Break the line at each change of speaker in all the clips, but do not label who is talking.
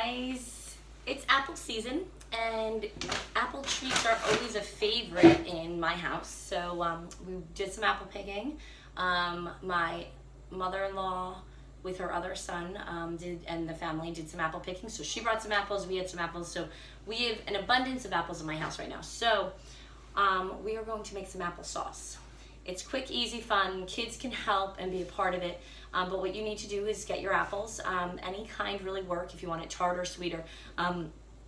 guys, it's apple season and apple treats are always a favorite in my house. So we did some apple picking. My mother-in-law with her other son and the family did some apple picking. So she brought some apples, we had some apples. So we have an abundance of apples in my house right now. So we are going to make some applesauce. It's quick, easy, fun. Kids can help and be a part of it. But what you need to do is get your apples. Any kind really work if you want it tart or sweeter.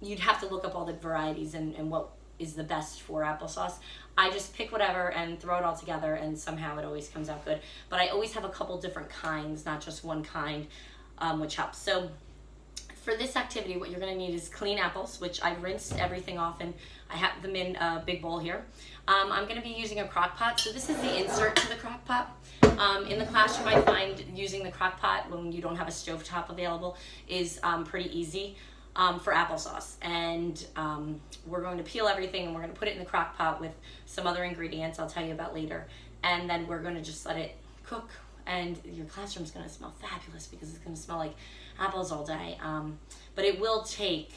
You'd have to look up all the varieties and what is the best for applesauce. I just pick whatever and throw it all together, and somehow it always comes out good. But I always have a couple different kinds, not just one kind, which helps. So for this activity, what you're gonna need is clean apples, which I rinsed everything off, and I have them in a big bowl here. I'm gonna be using a crock pot. So this is the insert to the crock pot. In the classroom, I find using the crock pot when you don't have a stovetop available is pretty easy for applesauce. And we're going to peel everything and we're gonna put it in the crock pot with some other ingredients I'll tell you about later. And then we're gonna just let it cook, and your classroom's gonna smell fabulous because it's gonna smell like apples all day. But it will take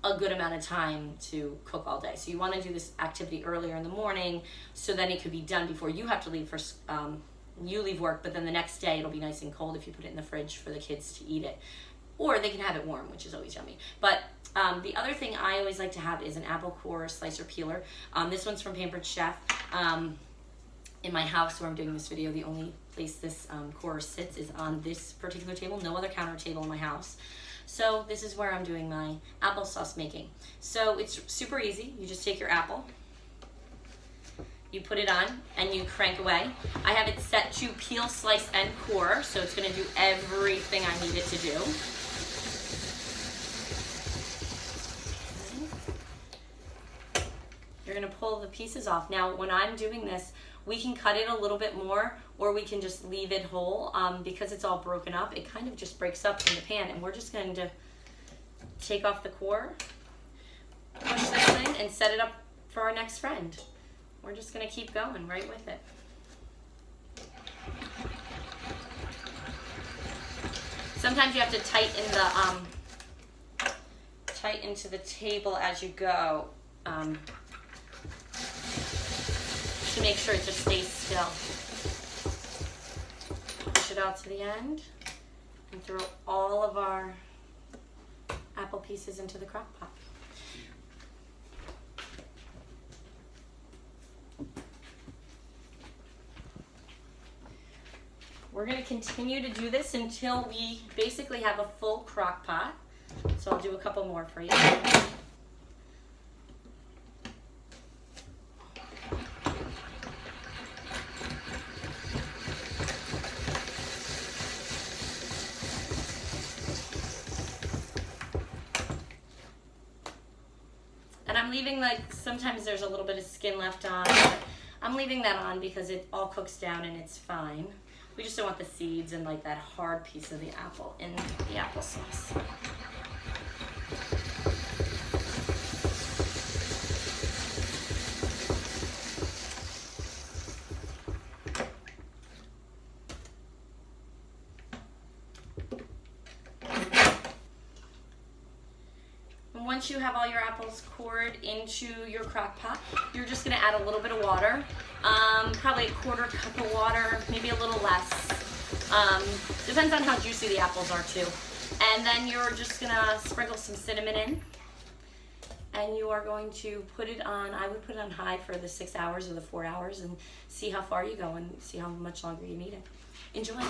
a good amount of time to cook all day. So you wanna do this activity earlier in the morning so then it could be done before you have to leave for, you leave work, but then the next day it'll be nice and cold if you put it in the fridge for the kids to eat it. Or they can have it warm, which is always yummy. But the other thing I always like to have is an apple core slicer peeler. This one's from Pampered Chef. In my house where I'm doing this video, the only place this core sits is on this particular table, no other counter table in my house. So this is where I'm doing my applesauce making. So it's super easy. You just take your apple, you put it on, and you crank away. I have it set to peel, slice, and core, so it's gonna do everything I need it to do. You're gonna pull the pieces off. Now, when I'm doing this, we can cut it a little bit more, or we can just leave it whole. Because it's all broken up, it kind of just breaks up in the pan, and we're just going to take off the core, push this thing, and set it up for our next friend. We're just gonna keep going right with it. Sometimes you have to tighten to the table as you go. To make sure it just stays still. Push it out to the end and throw all of our apple pieces into the crock pot. We're going to continue to do this until we basically have a full crock pot. So I'll do a couple more for you. And I'm leaving, like, sometimes there's a little bit of skin left on, but I'm leaving that on because it all cooks down and it's fine. We just don't want the seeds and like that hard piece of the apple in the applesauce. Once you have all your apples cored into your crock pot, you're just gonna add a little bit of water, probably a quarter cup of water, maybe a little less. Depends on how juicy the apples are too. And then you're just gonna sprinkle some cinnamon in, and you are going to put it on, I would put it on high for the 6 hours or the 4 hours and see how far you go and see how much longer you need it. Enjoy.